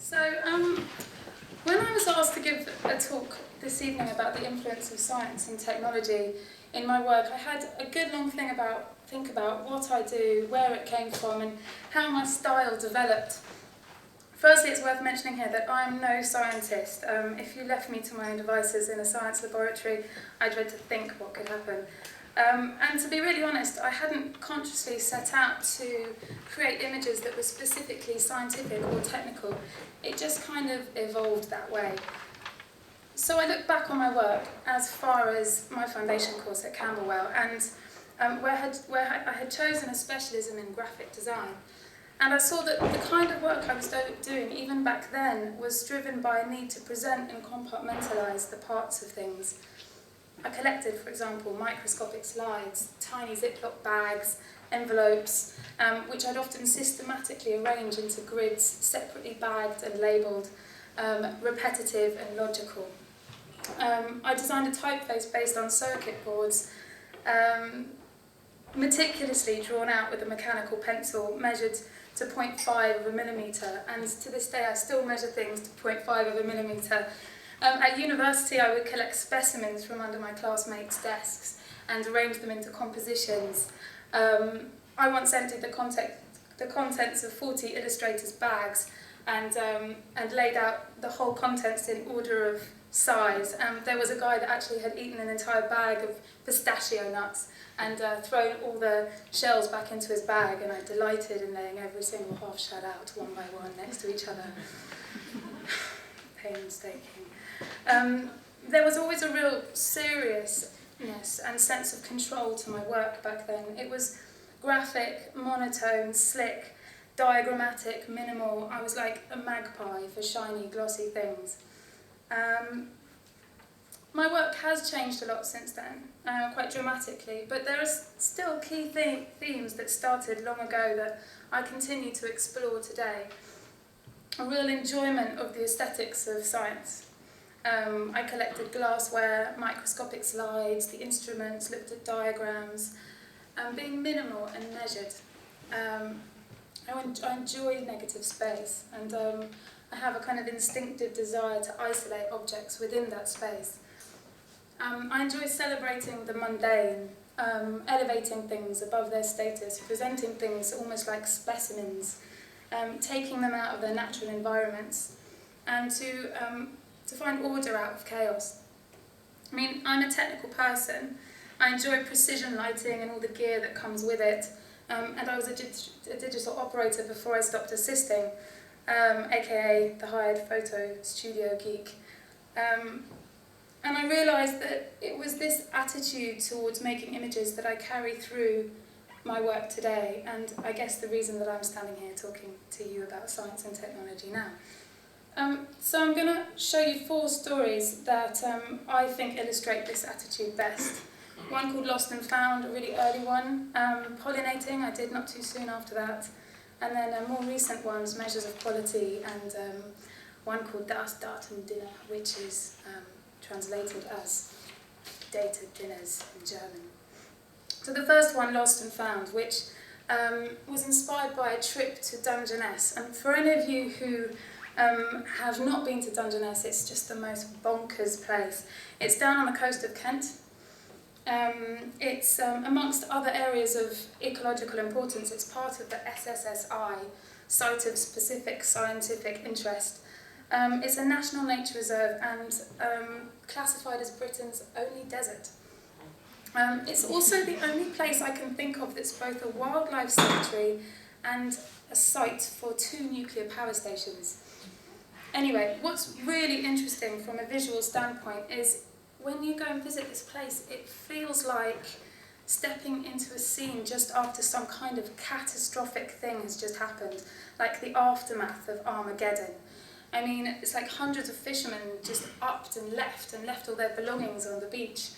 So, when I was asked to give a talk this evening about the influence of science and technology in my work, I had a good long think about what I do, where it came from, and how my style developed. Firstly, it's worth mentioning here that I am no scientist. If you left me to my own devices in a science laboratory, I dread to think what could happen. And to be really honest, I hadn't consciously set out to create images that were specifically scientific or technical. It just kind of evolved that way. So I look back on my work as far as my foundation course at Camberwell, and where I had chosen a specialism in graphic design. And I saw that the kind of work I was doing, even back then, was driven by a need to present and compartmentalise the parts of things. I collected, for example, microscopic slides, tiny Ziploc bags, envelopes, which I'd often systematically arrange into grids, separately bagged and labelled, repetitive and logical. I designed a typeface based on circuit boards, meticulously drawn out with a mechanical pencil, measured to 0.5 of a millimetre, and to this day I still measure things to 0.5 of a millimetre. At university I would collect specimens from under my classmates' desks and arrange them into compositions. I once emptied the contents of 40 illustrators' bags and laid out the whole contents in order of size. There was a guy that actually had eaten an entire bag of pistachio nuts and thrown all the shells back into his bag, and I delighted in laying every single half shell out one by one next to each other. Painstaking. There was always a real seriousness and sense of control to my work back then. It was graphic, monotone, slick, diagrammatic, minimal. I was like a magpie for shiny, glossy things. My work has changed a lot since then, quite dramatically, but there are still key themes that started long ago that I continue to explore today. A real enjoyment of the aesthetics of science. I collected glassware, microscopic slides, the instruments, looked at diagrams, being minimal and measured. I enjoy negative space, and I have a kind of instinctive desire to isolate objects within that space. I enjoy celebrating the mundane, elevating things above their status, presenting things almost like specimens, taking them out of their natural environments, and to find order out of chaos. I mean, I'm a technical person. I enjoy precision lighting and all the gear that comes with it, and I was a digital operator before I stopped assisting, aka the hired photo studio geek. And I realised that it was this attitude towards making images that I carry through my work today, and I guess the reason that I'm standing here talking to you about science and technology now. So I'm going to show you 4 stories that I think illustrate this attitude best. One called Lost and Found, a really early one. Pollinating, I did not too soon after that. And then more recent ones, Measures of Quality, and one called Das Datum Dinner, which is translated as Dated Dinners in German. So the first one, Lost and Found, which was inspired by a trip to Dungeness. And for any of you who have not been to Dungeness, it's just the most bonkers place. It's down on the coast of Kent. It's amongst other areas of ecological importance. It's part of the SSSI, Site of Specific Scientific Interest. It's a national nature reserve and classified as Britain's only desert. It's also the only place I can think of that's both a wildlife sanctuary and a site for 2 nuclear power stations. Anyway, what's really interesting from a visual standpoint is when you go and visit this place, it feels like stepping into a scene just after some kind of catastrophic thing has just happened, like the aftermath of Armageddon. I mean, it's like hundreds of fishermen just upped and left all their belongings on the beach.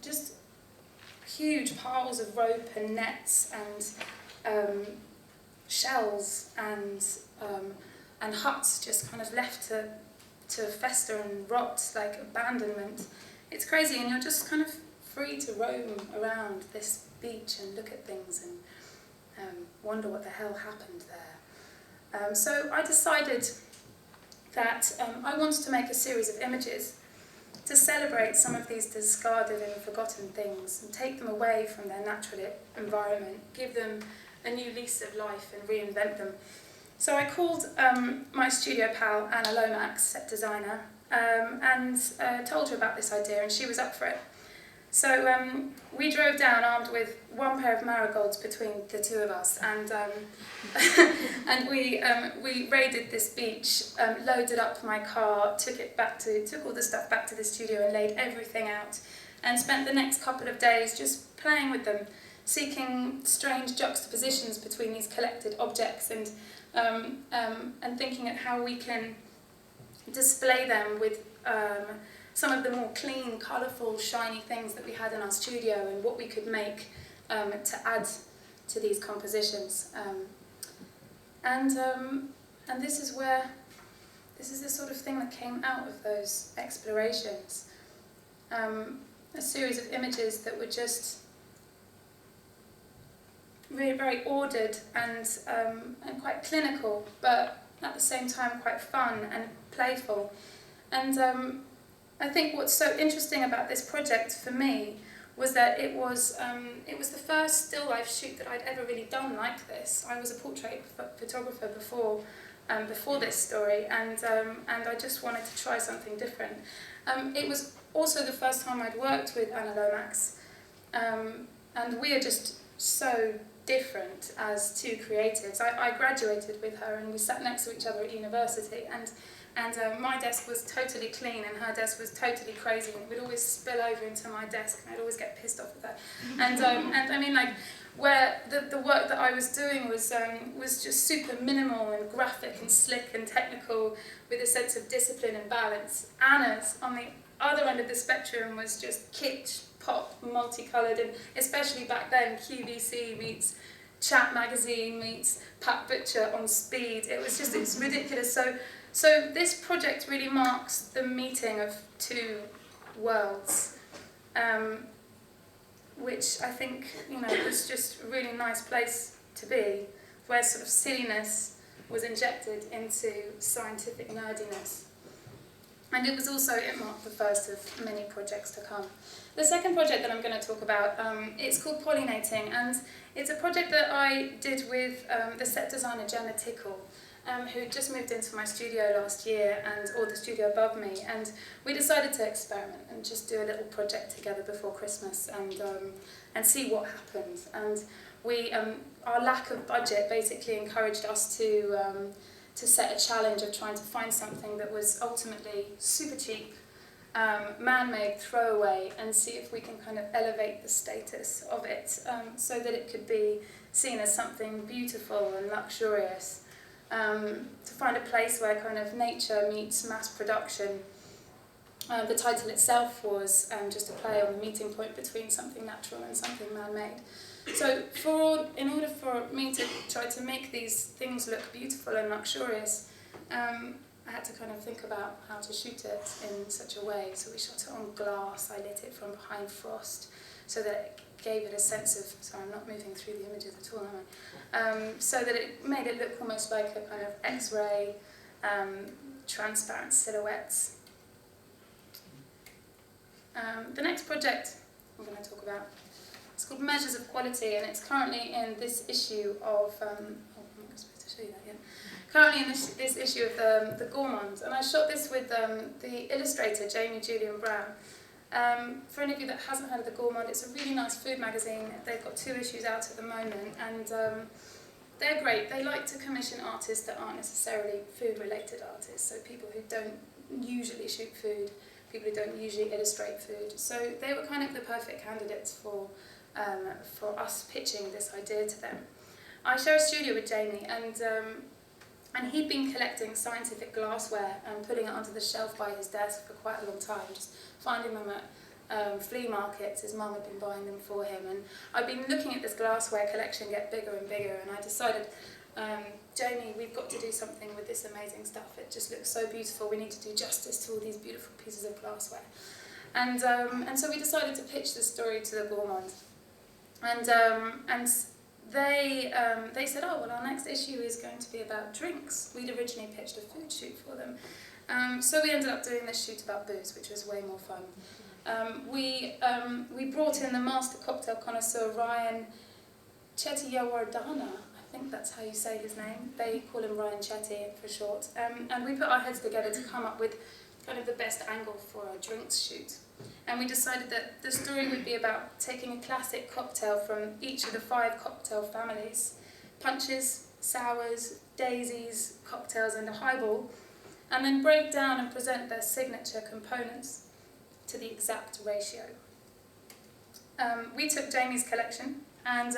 Just huge piles of rope and nets and shells and huts just kind of left to fester and rot, like abandonment. It's crazy, and you're just kind of free to roam around this beach and look at things and wonder what the hell happened there. So I decided that I wanted to make a series of images to celebrate some of these discarded and forgotten things and take them away from their natural environment, give them a new lease of life and reinvent them. So I called my studio pal, Anna Lomax, set designer, and told her about this idea, and she was up for it. So we drove down armed with one pair of marigolds between the two of us, and and we raided this beach, loaded up my car, took all the stuff back to the studio and laid everything out, and spent the next couple of days just playing with them, seeking strange juxtapositions between these collected objects, and thinking at how we can display them with some of the more clean, colourful, shiny things that we had in our studio, and what we could make to add to these compositions. And this is the sort of thing that came out of those explorations. A series of images that were just really very ordered and quite clinical, but at the same time quite fun and playful. And I think what's so interesting about this project for me was that it was the first still life shoot that I'd ever really done like this. I was a portrait photographer before this story, and I just wanted to try something different. It was also the first time I'd worked with Anna Lomax, and we are just so different as two creatives. I graduated with her, and we sat next to each other at university, and my desk was totally clean and her desk was totally crazy, and it would always spill over into my desk, and I'd always get pissed off with her. And I mean, like, where the work that I was doing was just super minimal and graphic and slick and technical with a sense of discipline and balance. Anna's, on the other end of the spectrum, was just kitsch, pop, multicoloured, and especially back then, QVC meets Chat Magazine meets Pat Butcher on speed. It's ridiculous. So this project really marks the meeting of two worlds, which I think, was just a really nice place to be, where sort of silliness was injected into scientific nerdiness. And it marked the first of many projects to come. The second project that I'm going to talk about, it's called Pollinating, and it's a project that I did with the set designer Gemma Tickle, who just moved into my studio last year, or the studio above me, and we decided to experiment and just do a little project together before Christmas and see what happened. And our lack of budget basically encouraged us to set a challenge of trying to find something that was ultimately super cheap, man-made, throwaway, and see if we can kind of elevate the status of it so that it could be seen as something beautiful and luxurious. To find a place where kind of nature meets mass production. The title itself was just a play on the meeting point between something natural and something man-made. So in order for me to try to make these things look beautiful and luxurious, I had to kind of think about how to shoot it in such a way. So we shot it on glass. I lit it from behind frost so that it gave it a sense of, sorry, I'm not moving through the images at all, am I? So that it made it look almost like a kind of X-ray, transparent silhouettes. The next project I'm going to talk about, it's called Measures of Quality, and it's currently in this issue of, I'm not supposed to show you that yet. Currently in this issue of the Gourmand, and I shot this with the illustrator Jamie Julian Brown. For any of you that hasn't heard of the Gourmand, it's a really nice food magazine. They've got 2 issues out at the moment, and they're great. They like to commission artists that aren't necessarily food-related artists, so people who don't usually shoot food, people who don't usually illustrate food. So they were kind of the perfect candidates for us pitching this idea to them. I share a studio with Jamie, and he'd been collecting scientific glassware and putting it onto the shelf by his desk for quite a long time, just finding them at flea markets. His mum had been buying them for him, and I'd been looking at this glassware collection get bigger and bigger, and I decided, Jamie, we've got to do something with this amazing stuff. It just looks so beautiful. We need to do justice to all these beautiful pieces of glassware. And so we decided to pitch this story to the Gourmand. And they said, oh, well, our next issue is going to be about drinks. We'd originally pitched a food shoot for them. So we ended up doing this shoot about booze, which was way more fun. We brought in the master cocktail connoisseur, Ryan Chetty-Yawardana. I think that's how you say his name. They call him Ryan Chetty for short. And we put our heads together to come up with kind of the best angle for our drinks shoot. And we decided that the story would be about taking a classic cocktail from each of the 5 cocktail families, punches, sours, daisies, cocktails and a highball, and then break down and present their signature components to the exact ratio. We took Jamie's collection and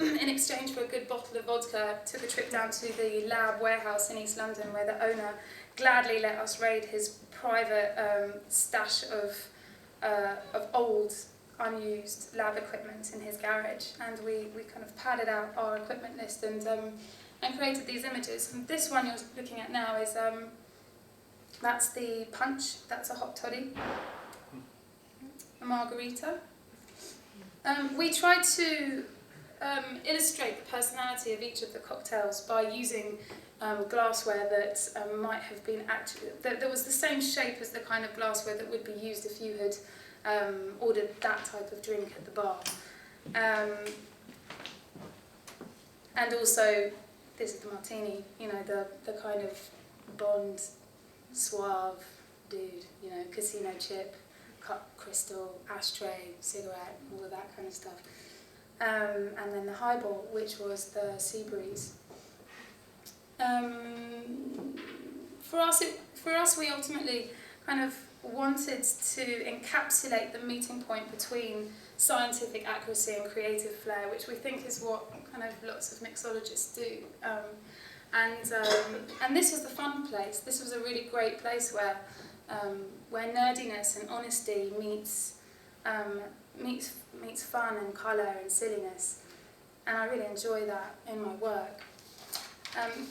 in exchange for a good bottle of vodka, took a trip down to the lab warehouse in East London where the owner gladly let us raid his private stash of old, unused lab equipment in his garage, and we kind of padded out our equipment list and created these images. And this one you're looking at now is, that's the punch, that's a hot toddy, a margarita. We tried to illustrate the personality of each of the cocktails by using glassware that might have been that was the same shape as the kind of glassware that would be used if you had ordered that type of drink at the bar. And also, this is the martini, you know, the kind of Bond, suave dude, you know, casino chip, cup, crystal, ashtray, cigarette, all of that kind of stuff. And then the highball, which was the sea breeze. For us, we ultimately kind of wanted to encapsulate the meeting point between scientific accuracy and creative flair, which we think is what kind of lots of mixologists do. And this was the fun place. This was a really great place where nerdiness and honesty meets fun and colour and silliness, and I really enjoy that in my work.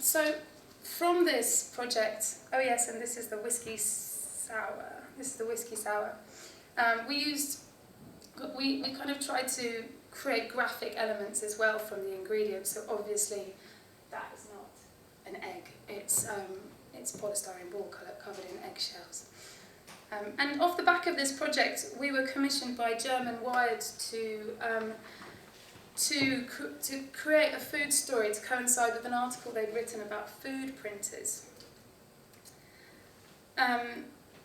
So from this project, oh yes, and this is the whiskey sour. This is the whiskey sour. We kind of tried to create graphic elements as well from the ingredients. So obviously, that is not an egg. It's polystyrene ball covered in eggshells. And off the back of this project, we were commissioned by German Wired to create a food story to coincide with an article they'd written about food printers.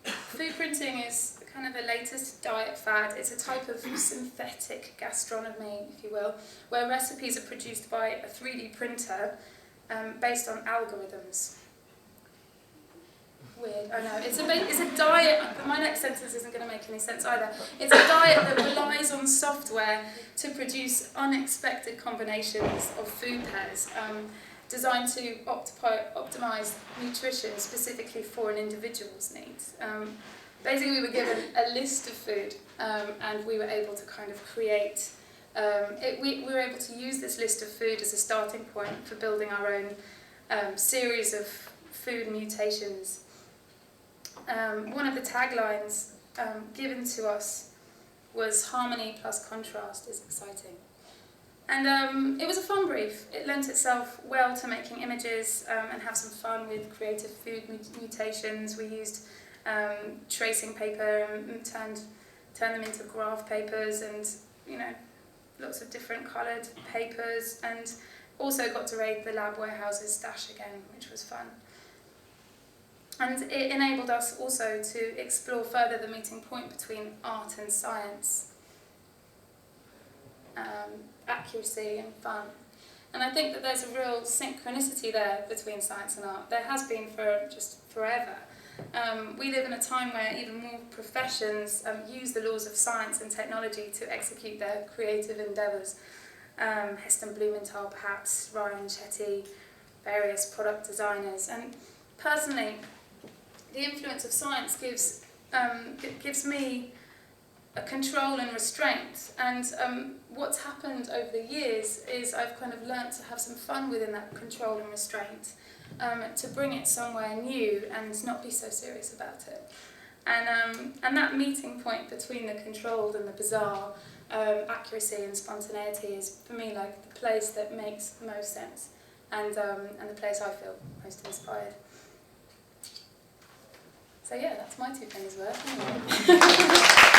Food printing is kind of the latest diet fad. It's a type of synthetic gastronomy, if you will, where recipes are produced by a 3D printer based on algorithms. Weird, I know. It's a diet, my next sentence isn't going to make any sense either. It's a diet that relies on software to produce unexpected combinations of food pairs designed to optimise nutrition specifically for an individual's needs. Basically, we were given a list of food and we were able to kind of create, we were able to use this list of food as a starting point for building our own series of food mutations. One of the taglines given to us was "Harmony plus contrast is exciting." And it was a fun brief. It lent itself well to making images and have some fun with creative food mutations. We used tracing paper and turned them into graph papers and, you know, lots of different coloured papers, and also got to raid the lab warehouse's stash again, which was fun. And it enabled us also to explore further the meeting point between art and science, accuracy and fun. And I think that there's a real synchronicity there between science and art. There has been for just forever. We live in a time where even more professions use the laws of science and technology to execute their creative endeavours. Heston Blumenthal, perhaps, Ryan Chetty, various product designers. And personally, the influence of science gives me a control and restraint, and what's happened over the years is I've kind of learnt to have some fun within that control and restraint, to bring it somewhere new and not be so serious about it. And that meeting point between the controlled and the bizarre accuracy and spontaneity is, for me, like the place that makes most sense, and the place I feel most inspired. So yeah, that's my 2 pennies worth. Anyway.